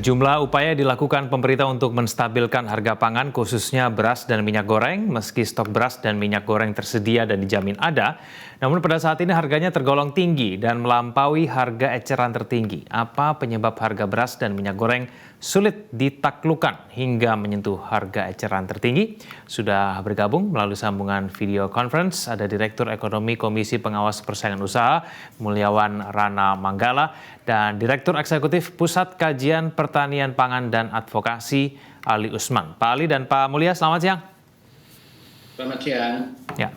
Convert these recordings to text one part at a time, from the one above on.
Sejumlah upaya dilakukan pemerintah untuk menstabilkan harga pangan khususnya beras dan minyak goreng. Meski stok beras dan minyak goreng tersedia dan dijamin ada, namun pada saat ini harganya tergolong tinggi dan melampaui harga eceran tertinggi. Apa penyebab harga beras dan minyak goreng sulit ditaklukkan hingga menyentuh harga eceran tertinggi? Sudah bergabung melalui sambungan video conference ada Direktur Ekonomi Komisi Pengawas Persaingan Usaha Mulyawan Rana Manggala dan Direktur Eksekutif Pusat Kajian Pertanian Pangan dan Advokasi Ali Usman. Pak Ali dan Pak Mulya, selamat siang. Selamat siang. Ya.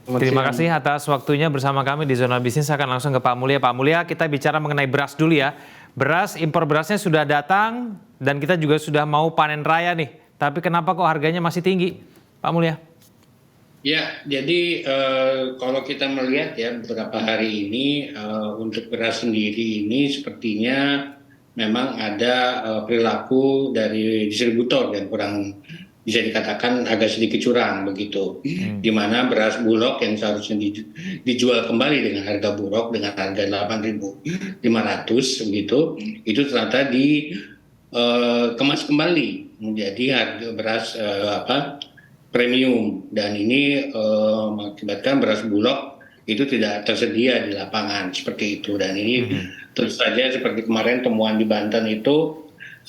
Terima kasih atas waktunya bersama kami di Zona Bisnis. Akan langsung ke Pak Mulya. Pak Mulya, kita bicara mengenai beras dulu ya. Impor berasnya sudah datang dan kita juga sudah mau panen raya nih. Tapi kenapa kok harganya masih tinggi, Pak Mulya? Ya, jadi kalau kita melihat ya beberapa hari ini untuk beras sendiri ini sepertinya memang ada perilaku dari distributor yang kurang bisa dikatakan agak sedikit curang begitu. Di mana beras Bulog yang seharusnya dijual kembali dengan harga Bulog dengan harga 8.500 begitu, itu ternyata dikemas kembali menjadi harga beras premium, dan ini mengakibatkan beras Bulog itu tidak tersedia di lapangan seperti itu. Dan ini terus saja seperti kemarin temuan di Banten itu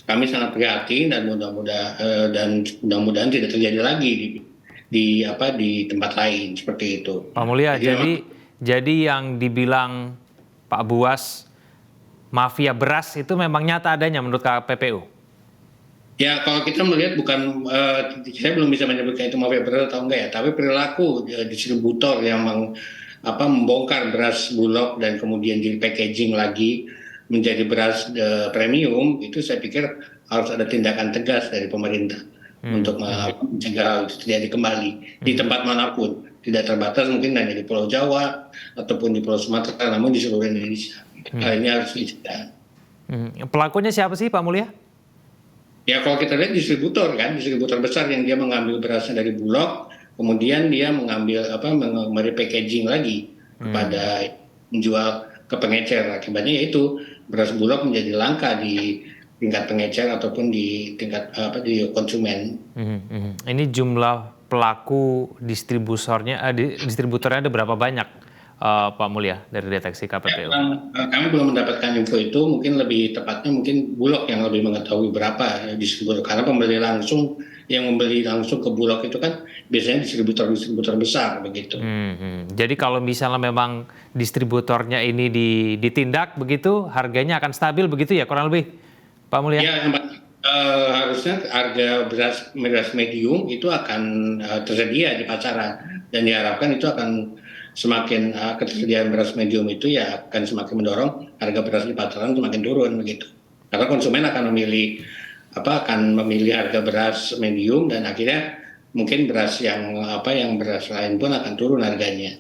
kami sangat prihatin dan mudah-mudahan tidak terjadi lagi di tempat lain seperti itu. Pak Mulya, jadi yang dibilang Pak Buas mafia beras itu memang nyata adanya menurut KPPU? Ya, kalau kita melihat bukan, saya belum bisa menyebutkan itu mafia beras atau enggak ya, tapi perilaku distributor yang membongkar beras Bulog dan kemudian di packaging lagi menjadi beras premium, itu saya pikir harus ada tindakan tegas dari pemerintah untuk mencegah hal itu terjadi kembali di tempat manapun, tidak terbatas mungkin hanya di Pulau Jawa ataupun di Pulau Sumatera, namun di seluruh Indonesia. Hal ini harus dicegah. Pelakunya siapa sih, Pak Mulya? Ya, kalau kita lihat distributor besar yang dia mengambil berasnya dari Bulog, kemudian dia mengambil packaging lagi kepada menjual ke pengecer. Akibatnya yaitu beras Bulog menjadi langka di tingkat pengecer ataupun di tingkat di konsumen. Ini jumlah pelaku distributornya ada berapa banyak, Pak Mulya, dari deteksi KPPU? Kami belum mendapatkan info itu, mungkin lebih tepatnya mungkin Bulog yang lebih mengetahui berapa distributor, karena yang membeli langsung ke Bulog itu kan biasanya distributor besar begitu. Jadi kalau misalnya memang distributornya ini ditindak begitu, harganya akan stabil begitu ya kurang lebih, Pak Mulya? Ya, harusnya harga beras medium itu akan tersedia di pasaran, dan diharapkan itu akan semakin ketersediaan beras medium itu ya akan semakin mendorong harga beras di pasaran semakin turun begitu. Karena konsumen akan memilih harga beras medium, dan akhirnya mungkin beras yang beras lain pun akan turun harganya.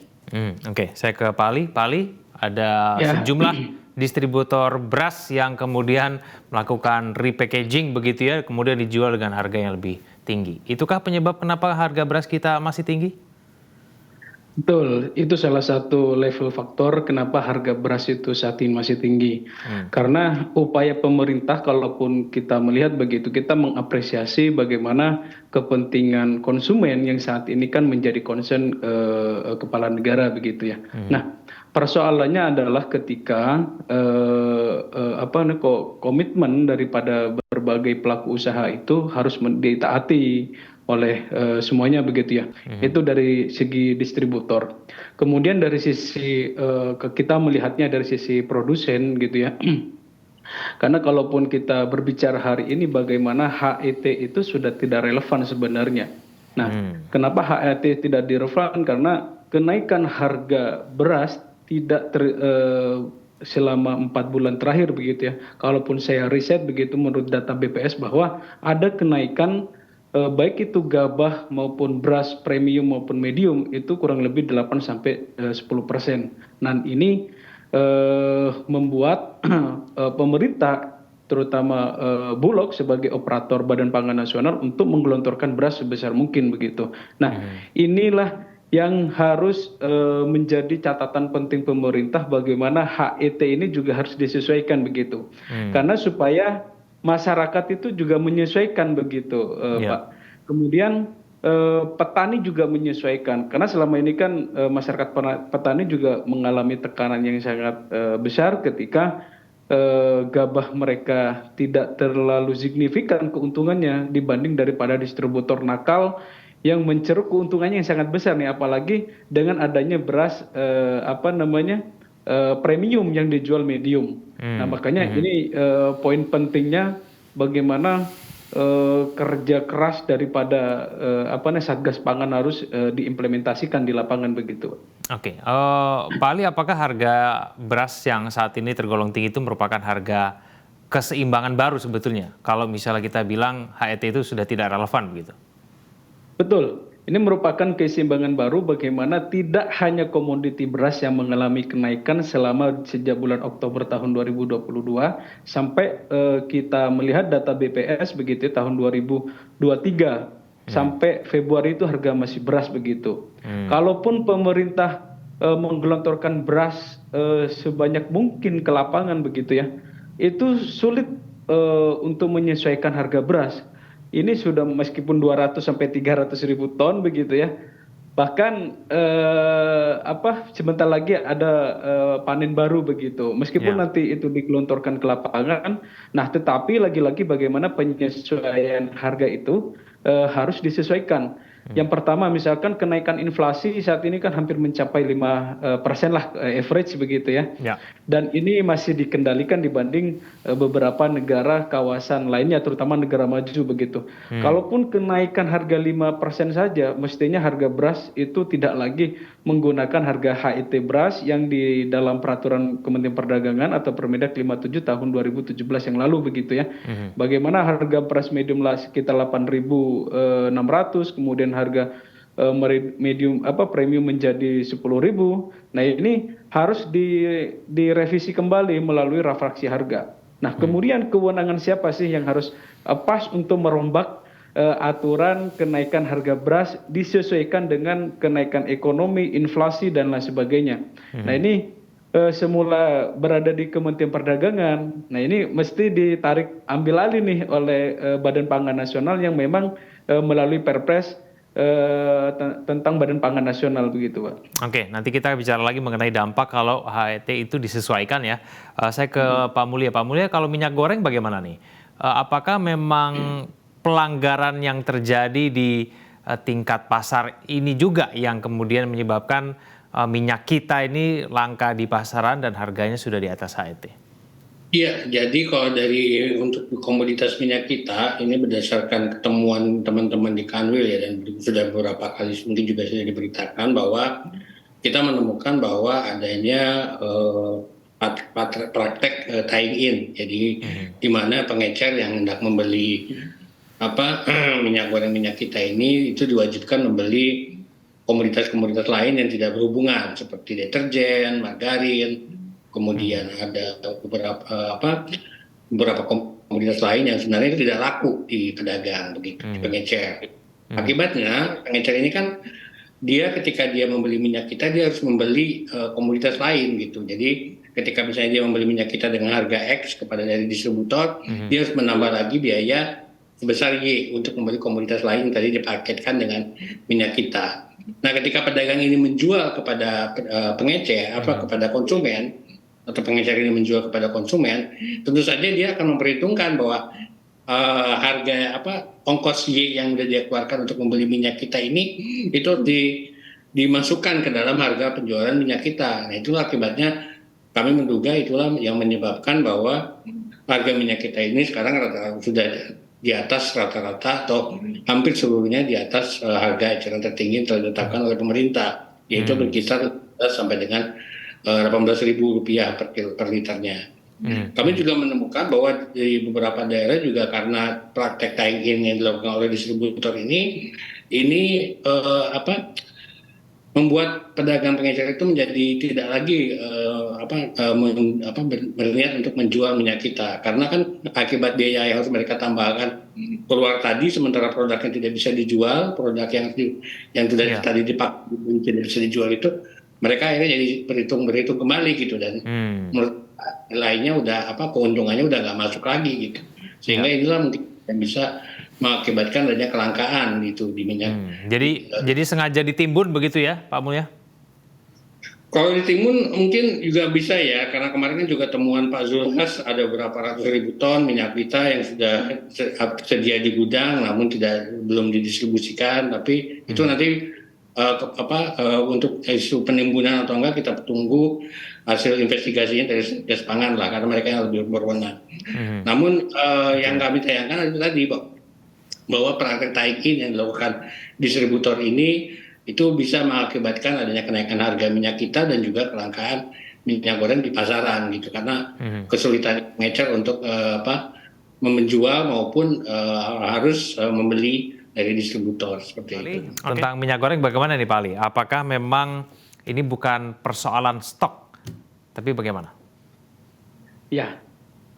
Oke, saya ke Pak Ali. Pak Ali, ada sejumlah distributor beras yang kemudian melakukan repackaging begitu ya, kemudian dijual dengan harga yang lebih tinggi. Itukah penyebab kenapa harga beras kita masih tinggi? Betul, itu salah satu level faktor kenapa harga beras itu saat ini masih tinggi. Karena upaya pemerintah, kalaupun kita melihat begitu, kita mengapresiasi bagaimana kepentingan konsumen yang saat ini kan menjadi concern kepala negara begitu ya. Nah, persoalannya adalah ketika komitmen daripada berbagai pelaku usaha itu harus ditaati oleh semuanya begitu ya. Itu dari segi distributor. Kemudian dari sisi kita melihatnya dari sisi produsen gitu ya. Karena kalaupun kita berbicara hari ini bagaimana HET itu sudah tidak relevan sebenarnya. Nah, kenapa HET tidak relevan? Karena kenaikan harga beras tidak selama 4 bulan terakhir begitu ya. Kalaupun saya riset begitu menurut data BPS bahwa ada kenaikan baik itu gabah maupun beras premium maupun medium itu kurang lebih 8-10%. Dan ini membuat pemerintah terutama Bulog sebagai operator Badan Pangan Nasional untuk menggelontorkan beras sebesar mungkin begitu. Nah, inilah yang harus menjadi catatan penting pemerintah, bagaimana HET ini juga harus disesuaikan begitu. Karena supaya masyarakat itu juga menyesuaikan begitu, Ya. Pak. Kemudian petani juga menyesuaikan karena selama ini kan masyarakat petani juga mengalami tekanan yang sangat besar ketika gabah mereka tidak terlalu signifikan keuntungannya dibanding daripada distributor nakal yang menceruk keuntungannya yang sangat besar nih, apalagi dengan adanya beras apa namanya premium yang dijual medium. Nah makanya ini poin pentingnya bagaimana kerja keras daripada apa namanya Satgas Pangan harus diimplementasikan di lapangan begitu. Oke, Pak Ali, apakah harga beras yang saat ini tergolong tinggi itu merupakan harga keseimbangan baru sebetulnya? Kalau misalnya kita bilang HET itu sudah tidak relevan begitu? Betul. Ini merupakan keseimbangan baru bagaimana tidak hanya komoditi beras yang mengalami kenaikan selama sejak bulan Oktober tahun 2022 sampai kita melihat data BPS begitu ya, tahun 2023 sampai Februari itu harga masih beras begitu. Kalaupun pemerintah menggelontorkan beras sebanyak mungkin ke lapangan begitu ya, itu sulit untuk menyesuaikan harga beras. Ini sudah meskipun 200 sampai 300 ribu ton begitu ya. Bahkan apa sebentar lagi ada panen baru begitu. Meskipun Ya. nanti itu digelontorkan ke lapangan, nah tetapi lagi-lagi bagaimana penyesuaian harga itu harus disesuaikan. Yang pertama misalkan kenaikan inflasi saat ini kan hampir mencapai 5% lah average begitu ya. Ya. Dan ini masih dikendalikan dibanding beberapa negara kawasan lainnya, terutama negara maju begitu. Kalaupun kenaikan harga 5% saja, mestinya harga beras itu tidak lagi menggunakan harga HET beras yang di dalam peraturan Kementerian Perdagangan atau Permendak 57 tahun 2017 yang lalu begitu ya. Bagaimana harga beras medium lah sekitar 8.600, kemudian harga medium apa premium menjadi 10.000. Nah ini harus direvisi kembali melalui refraksi harga. Nah kemudian kewenangan siapa sih yang harus pas untuk merombak aturan kenaikan harga beras disesuaikan dengan kenaikan ekonomi, inflasi dan lain sebagainya. Nah ini semula berada di Kementerian Perdagangan. Nah ini mesti ditarik ambil alih nih oleh Badan Pangan Nasional yang memang melalui Perpres tentang Badan Pangan Nasional begitu, Pak. Oke, nanti kita bicara lagi mengenai dampak kalau HET itu disesuaikan ya. Saya ke Pak Mulya. Pak Mulya, kalau minyak goreng bagaimana nih? Apakah memang pelanggaran yang terjadi di tingkat pasar ini juga yang kemudian menyebabkan minyak kita ini langka di pasaran dan harganya sudah di atas HET? Iya, jadi kalau dari untuk komoditas minyak kita ini berdasarkan ketemuan teman-teman di Kanwil ya dan sudah beberapa kali mungkin juga sudah diberitakan bahwa kita menemukan bahwa adanya praktek tying in, jadi di mana pengecer yang hendak membeli minyak goreng minyak kita ini itu diwajibkan membeli komoditas-komoditas lain yang tidak berhubungan seperti deterjen, margarin. Kemudian ada beberapa komoditas lain yang sebenarnya itu tidak laku di pedagang begitu, di pengecer. Akibatnya pengecer ini kan dia ketika dia membeli minyak kita dia harus membeli komoditas lain gitu. Jadi ketika misalnya dia membeli minyak kita dengan harga X kepada dari distributor, dia harus menambah lagi biaya sebesar Y untuk membeli komoditas lain yang tadi dipaketkan dengan minyak kita. Nah, ketika pedagang ini menjual kepada pengecer kepada konsumen atau pengecer ini menjual kepada konsumen, tentu saja dia akan memperhitungkan bahwa harga ongkos Y yang sudah dia keluarkan untuk membeli minyak kita ini itu dimasukkan ke dalam harga penjualan minyak kita. Nah, itulah akibatnya kami menduga itulah yang menyebabkan bahwa harga minyak kita ini sekarang rata-rata sudah di atas rata-rata atau hampir seluruhnya di atas harga eceran tertinggi yang telah ditetapkan oleh pemerintah, yaitu berkisar sampai dengan Rp18.000 per liternya. Kami juga menemukan bahwa di beberapa daerah juga karena praktek tying in yang dilakukan oleh distributor ini membuat pedagang pengecer itu menjadi tidak lagi berniat untuk menjual minyak kita, karena kan akibat biaya yang harus mereka tambahkan keluar tadi, sementara produk yang tidak bisa dijual, produk yang sudah tadi dipakai tidak bisa dijual itu mereka akhirnya jadi berhitung kembali gitu, dan menurut lainnya keuntungannya udah nggak masuk lagi gitu. sehingga inilah mungkin yang bisa mengakibatkan adanya kelangkaan itu di minyak. Jadi sengaja ditimbun begitu ya, Pak Mulya? Kalau ditimbun mungkin juga bisa ya, karena kemarin kan juga temuan Pak Zulhas ada berapa ratus ribu ton minyak kita yang sudah sedia di gudang, namun belum didistribusikan. Tapi itu nanti untuk isu penimbunan atau enggak kita tunggu hasil investigasinya dari Satgas Pangan lah, karena mereka yang lebih berwenang. Namun yang kami tayangkan tadi bahwa praktek tie-in yang dilakukan distributor ini itu bisa mengakibatkan adanya kenaikan harga minyak kita dan juga kelangkaan minyak goreng di pasaran gitu, karena kesulitan mengecer untuk menjual maupun harus membeli dari distributor seperti itu. Tentang minyak goreng bagaimana nih Pak Ali? Apakah memang ini bukan persoalan stok, tapi bagaimana? Ya,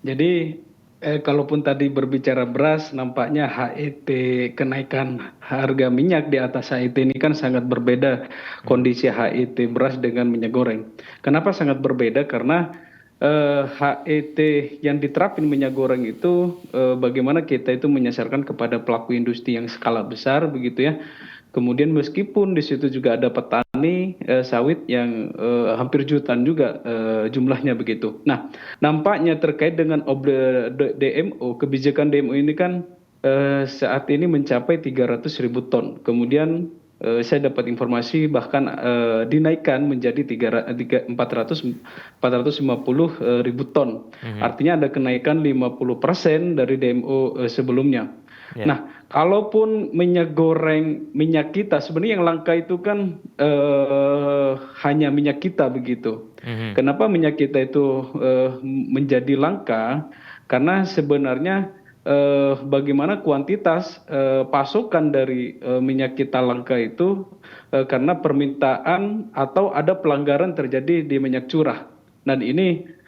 jadi kalaupun tadi berbicara beras, nampaknya HET, kenaikan harga minyak di atas HET ini kan sangat berbeda kondisi HET beras dengan minyak goreng. Kenapa sangat berbeda? Karena HET yang diterapin minyak goreng itu bagaimana kita itu menyasarkan kepada pelaku industri yang skala besar begitu ya. Kemudian meskipun di situ juga ada petani sawit yang hampir jutaan juga jumlahnya begitu. Nah, nampaknya terkait dengan DMO, kebijakan DMO ini kan saat ini mencapai 300.000 ton. Kemudian saya dapat informasi bahkan dinaikkan menjadi 450.000 ton. Artinya ada kenaikan 50% dari DMO sebelumnya. Yeah. Nah, kalaupun minyak kita sebenarnya yang langka itu kan hanya minyak kita begitu. Kenapa minyak kita itu menjadi langka? Karena sebenarnya bagaimana kuantitas pasokan dari minyak kita langka itu karena permintaan atau ada pelanggaran terjadi di minyak curah. Dan ini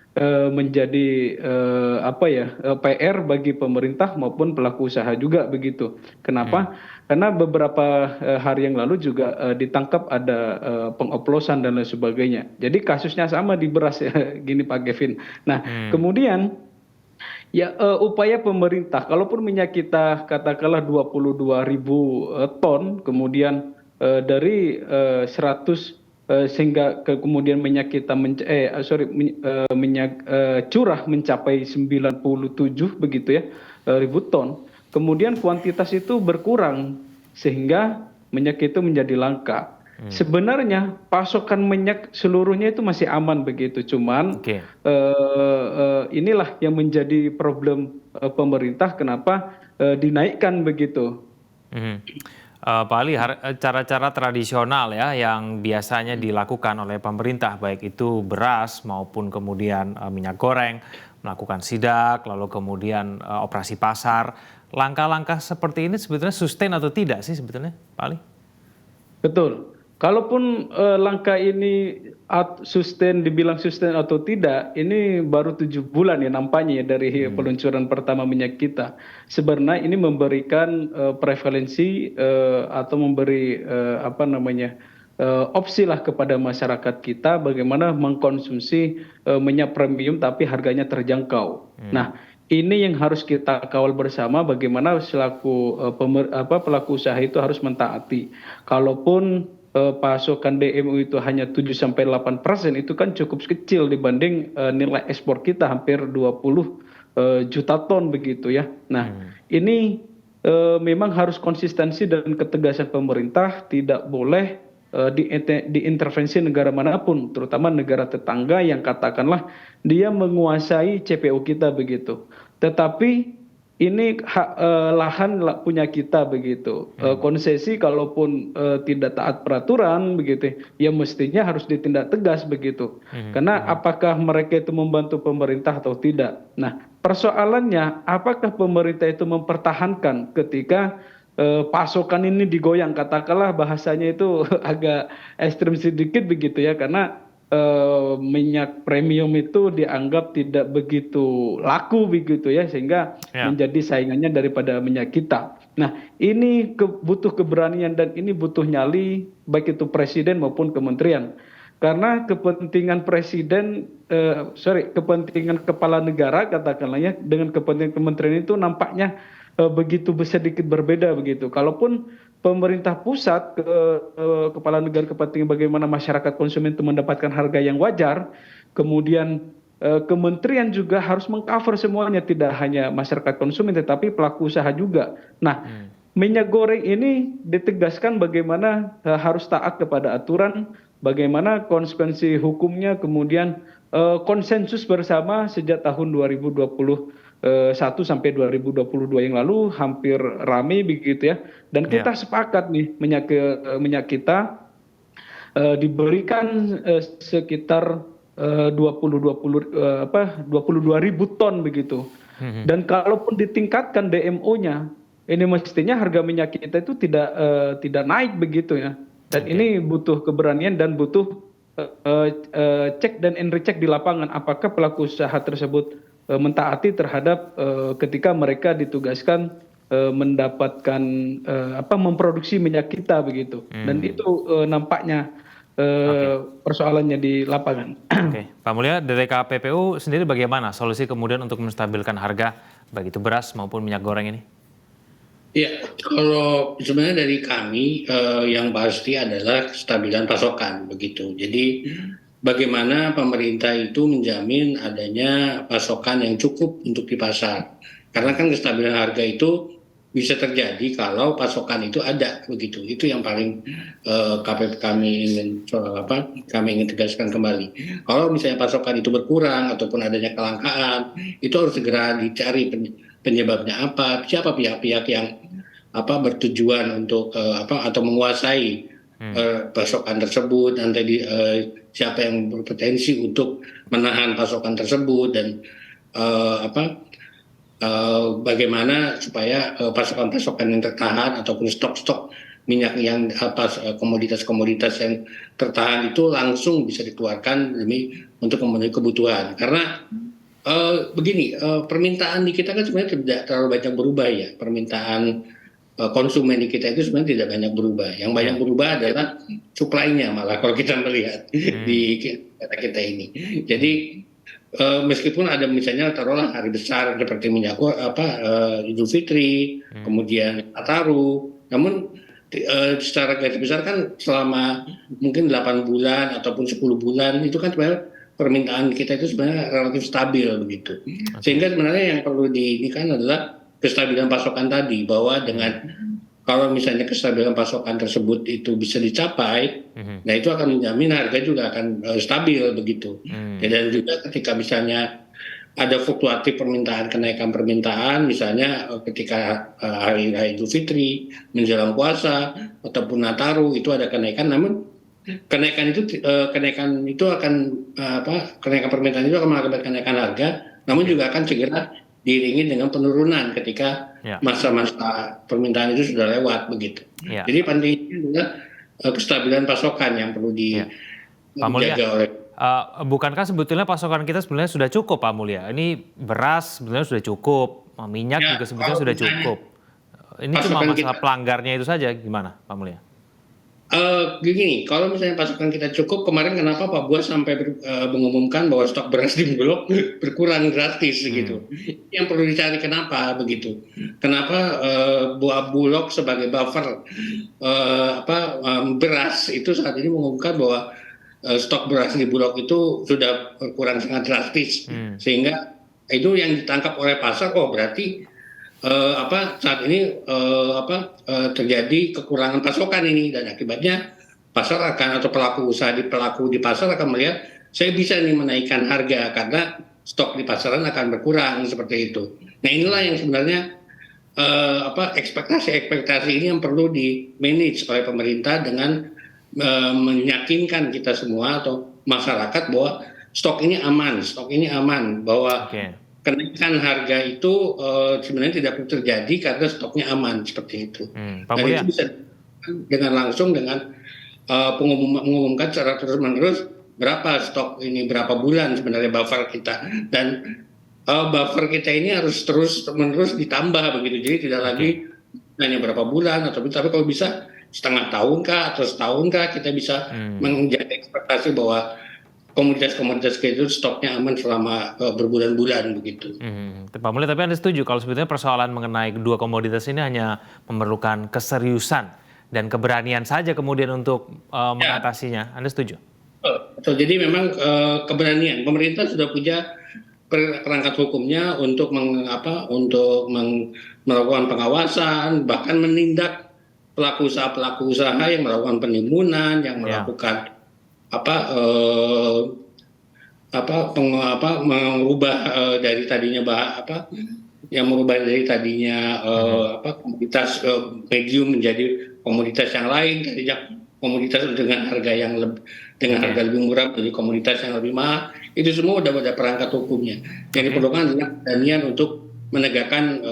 menjadi PR bagi pemerintah maupun pelaku usaha juga begitu. Kenapa? Karena beberapa hari yang lalu juga ditangkap ada pengoplosan dan lain sebagainya. Jadi kasusnya sama di beras ya, gini Pak Kevin. Nah, kemudian ya upaya pemerintah, kalaupun minyak kita katakanlah 22.000 ton, kemudian dari 100 sehingga kemudian minyak kita minyak curah mencapai 97 begitu ya ribu ton. Kemudian kuantitas itu berkurang sehingga minyak itu menjadi langka. Sebenarnya pasokan minyak seluruhnya itu masih aman begitu, cuman inilah yang menjadi problem pemerintah kenapa dinaikkan begitu. Pak Ali, cara-cara tradisional ya yang biasanya dilakukan oleh pemerintah, baik itu beras maupun kemudian minyak goreng, melakukan sidak, lalu kemudian operasi pasar, langkah-langkah seperti ini sebetulnya sustain atau tidak sih sebetulnya, Pak Ali? Betul. Kalaupun langkah ini dibilang sustain atau tidak, ini baru 7 bulan ya nampaknya ya dari peluncuran pertama minyak kita. Sebenarnya ini memberikan prevalensi atau memberi opsi lah kepada masyarakat kita bagaimana mengkonsumsi minyak premium tapi harganya terjangkau. Nah, ini yang harus kita kawal bersama bagaimana selaku pelaku usaha itu harus mentaati. Kalaupun pasokan DMO itu hanya 7-8% itu kan cukup kecil dibanding nilai ekspor kita hampir 20 juta ton begitu ya. Nah, ini memang harus konsistensi dan ketegasan pemerintah, tidak boleh diintervensi negara manapun, terutama negara tetangga yang katakanlah dia menguasai CPO kita begitu. Tetapi ini lahan punya kita begitu. Konsesi kalaupun tidak taat peraturan begitu, ya mestinya harus ditindak tegas begitu. Karena apakah mereka itu membantu pemerintah atau tidak? Nah, persoalannya apakah pemerintah itu mempertahankan ketika pasokan ini digoyang, katakanlah bahasanya itu agak ekstrim sedikit begitu ya, karena minyak premium itu dianggap tidak begitu laku begitu ya, sehingga menjadi saingannya daripada minyak kita. Nah, ini butuh keberanian dan ini butuh nyali baik itu presiden maupun kementerian. karena kepentingan presiden, kepentingan kepala negara katakanlah ya, dengan kepentingan kementerian itu nampaknya begitu sedikit berbeda begitu. Kalaupun pemerintah pusat kepala negara kepentingan bagaimana masyarakat konsumen itu mendapatkan harga yang wajar, kemudian kementerian juga harus mengcover semuanya, tidak hanya masyarakat konsumen tetapi pelaku usaha juga. Nah, minyak goreng ini ditegaskan bagaimana harus taat kepada aturan, bagaimana konsekuensi hukumnya, kemudian konsensus bersama sejak tahun 2021 sampai 2022 yang lalu hampir ramai begitu ya. Dan kita sepakat nih minyak kita diberikan sekitar 22 ribu ton begitu. Dan kalaupun ditingkatkan DMO-nya, ini mestinya harga minyak kita itu tidak naik begitu ya. Dan ini butuh keberanian dan butuh cek dan recheck di lapangan, apakah pelaku usaha tersebut mentaati terhadap ketika mereka ditugaskan mendapatkan memproduksi minyak kita begitu. Dan itu nampaknya persoalannya di lapangan. Oke, Pak Mulya, dari KPPU sendiri bagaimana solusi kemudian untuk menstabilkan harga baik itu beras maupun minyak goreng ini? Ya, kalau sebenarnya dari kami yang pasti adalah kestabilan pasokan begitu. Jadi bagaimana pemerintah itu menjamin adanya pasokan yang cukup untuk di pasar. Karena kan kestabilan harga itu bisa terjadi kalau pasokan itu ada begitu. Itu yang paling kami ingin tegaskan kembali. Kalau misalnya pasokan itu berkurang ataupun adanya kelangkaan, itu harus segera dicari penyebabnya apa, siapa pihak-pihak yang bertujuan untuk atau menguasai pasokan tersebut, dan tadi siapa yang berpotensi untuk menahan pasokan tersebut, dan bagaimana supaya pasokan-pasokan yang tertahan ataupun stok-stok minyak yang komoditas-komoditas yang tertahan itu langsung bisa dikeluarkan demi untuk memenuhi kebutuhan. Karena begini, permintaan di kita kan sebenarnya tidak terlalu banyak berubah ya. Permintaan konsumen di kita itu sebenarnya tidak banyak berubah. Yang banyak berubah adalah supply-nya, malah kalau kita melihat di kita ini. Jadi meskipun ada misalnya taruhlah hari besar seperti Idul Fitri, kemudian Nataru, namun secara garis besar kan selama mungkin 8 bulan ataupun 10 bulan itu kan sebenarnya permintaan kita itu sebenarnya relatif stabil begitu. Sehingga sebenarnya yang perlu diinginkan adalah kestabilan pasokan tadi, bahwa dengan kalau misalnya kestabilan pasokan tersebut itu bisa dicapai, nah itu akan menjamin harga juga akan stabil begitu. Dan juga ketika misalnya ada fluktuatif kenaikan permintaan, misalnya ketika hari raya Idul Fitri, menjelang puasa ataupun Nataru itu ada kenaikan, namun kenaikan permintaan itu akan mengakibatkan kenaikan harga, namun juga akan segera diiringi dengan penurunan ketika masa-masa permintaan itu sudah lewat begitu. Jadi pentingnya adalah kestabilan pasokan yang perlu dijaga oleh. Bukankah sebetulnya pasokan kita sebenarnya sudah cukup, Pak Mulya? Ini beras sebenarnya sudah cukup, minyak juga sebetulnya sudah cukup. Ini cuma masalah pelanggarnya itu saja, gimana, Pak Mulya? Gini, kalau misalnya pasokan kita cukup, kemarin kenapa Pak Buas sampai mengumumkan bahwa stok beras di Bulog berkurang drastis gitu? Yang perlu dicari kenapa begitu? Kenapa Bulog sebagai buffer beras itu saat ini mengumumkan bahwa stok beras di Bulog itu sudah berkurang sangat drastis, sehingga itu yang ditangkap oleh pasar, berarti saat ini terjadi kekurangan pasokan ini, dan akibatnya pasar akan atau pelaku di pasar akan melihat saya bisa nih menaikkan harga karena stok di pasaran akan berkurang seperti itu. Nah, inilah yang sebenarnya ekspektasi ini yang perlu di manage oleh pemerintah dengan meyakinkan kita semua atau masyarakat bahwa stok ini aman, bahwa kenaikan harga itu sebenarnya tidak perlu terjadi karena stoknya aman seperti itu. Dan itu bisa dengan langsung dengan mengumumkan secara terus-menerus berapa stok ini, berapa bulan sebenarnya buffer kita, dan buffer kita ini harus terus-menerus ditambah begitu. Jadi tidak lagi hanya berapa bulan tapi kalau bisa setengah tahun kah atau setahun kah kita bisa menjadi ekspektasi bahwa komoditas-komoditas itu stoknya aman selama berbulan-bulan begitu. Pak Mulya, tapi Anda setuju kalau sebetulnya persoalan mengenai kedua komoditas ini hanya memerlukan keseriusan dan keberanian saja kemudian untuk mengatasinya. Anda setuju? Betul. Jadi memang keberanian pemerintah sudah punya perangkat hukumnya untuk melakukan pengawasan, bahkan menindak pelaku usaha yang melakukan penimbunan, yang melakukan mengubah dari tadinya komoditas medium menjadi komoditas yang lain, tadinya komoditas dengan harga lebih murah menjadi komoditas yang lebih mahal. Itu semua sudah ada perangkat hukumnya. Yang diperlukan adalah keberanian untuk menegakkan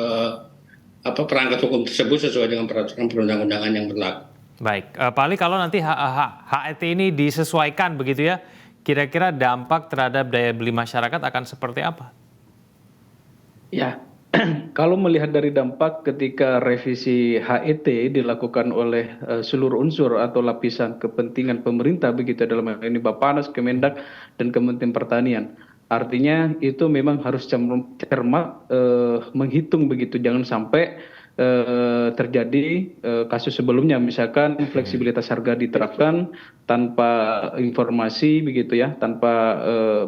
perangkat hukum tersebut sesuai dengan peraturan perundang-undangan yang berlaku. Baik, Pak Ali, kalau nanti HET ini disesuaikan begitu ya, kira-kira dampak terhadap daya beli masyarakat akan seperti apa? Ya, kalau melihat dari dampak ketika revisi HET dilakukan oleh seluruh unsur atau lapisan kepentingan pemerintah begitu, dalam hal ini Bappenas, Kemendak, dan Kementerian Pertanian. Artinya itu memang harus cermat menghitung begitu, jangan sampai terjadi kasus sebelumnya, misalkan fleksibilitas harga diterapkan tanpa informasi begitu ya, tanpa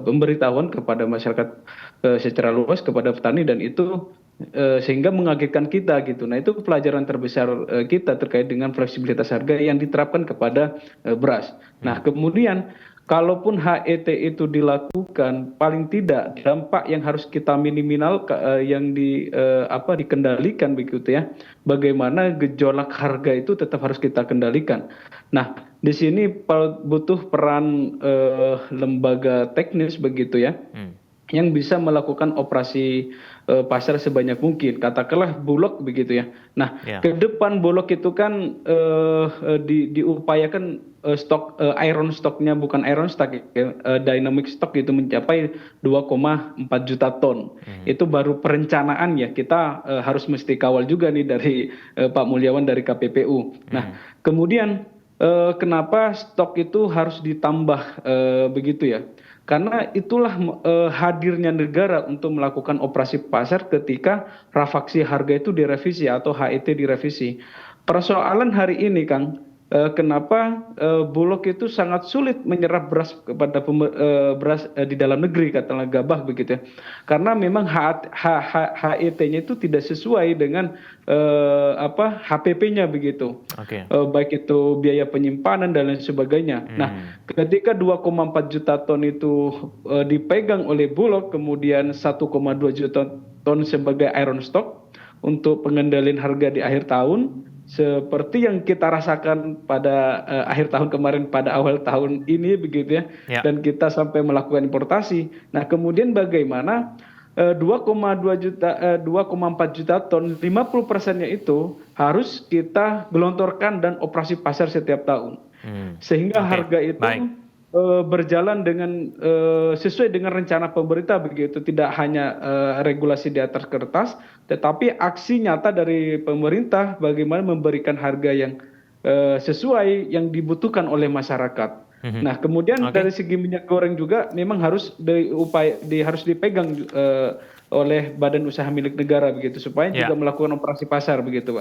pemberitahuan kepada masyarakat secara luas, kepada petani, dan itu sehingga mengagetkan kita gitu. Nah, itu pelajaran terbesar kita terkait dengan fleksibilitas harga yang diterapkan kepada beras. Nah, kemudian kalaupun HET itu dilakukan, paling tidak dampak yang harus kita minimal yang dikendalikan begitu ya. Bagaimana gejolak harga itu tetap harus kita kendalikan. Nah, di sini butuh peran lembaga teknis begitu ya, yang bisa melakukan operasi pasar sebanyak mungkin, katakanlah Bulog begitu ya. Nah, ke depan Bulog itu kan diupayakan stok iron stoknya, bukan iron stock ya, dynamic stock itu mencapai 2,4 juta ton. Itu baru perencanaan ya, kita harus mesti kawal juga nih dari Pak Mulyawan dari KPPU. Nah, kemudian kenapa stok itu harus ditambah begitu ya? Karena itulah hadirnya negara untuk melakukan operasi pasar ketika rafaksi harga itu direvisi atau HET direvisi. Persoalan hari ini, Kang, kenapa Bulog itu sangat sulit menyerap beras kepada beras di dalam negeri, katakanlah gabah begitu ya. Karena memang HET-nya itu tidak sesuai dengan HPP-nya begitu. Baik itu biaya penyimpanan dan lain sebagainya. Nah, ketika 2,4 juta ton itu dipegang oleh Bulog, kemudian 1,2 juta ton sebagai iron stock untuk pengendalian harga di akhir tahun, seperti yang kita rasakan pada akhir tahun kemarin, pada awal tahun ini begitu ya, dan kita sampai melakukan importasi. Nah, kemudian bagaimana 2,4 juta ton, 50%-nya itu harus kita gelontorkan dan operasi pasar setiap tahun, sehingga harga itu berjalan dengan sesuai dengan rencana pemerintah begitu, tidak hanya regulasi di atas kertas, tetapi aksi nyata dari pemerintah bagaimana memberikan harga yang sesuai yang dibutuhkan oleh masyarakat. Nah, kemudian dari segi minyak goreng juga memang harus harus dipegang oleh badan usaha milik negara begitu, supaya juga melakukan operasi pasar begitu, Pak.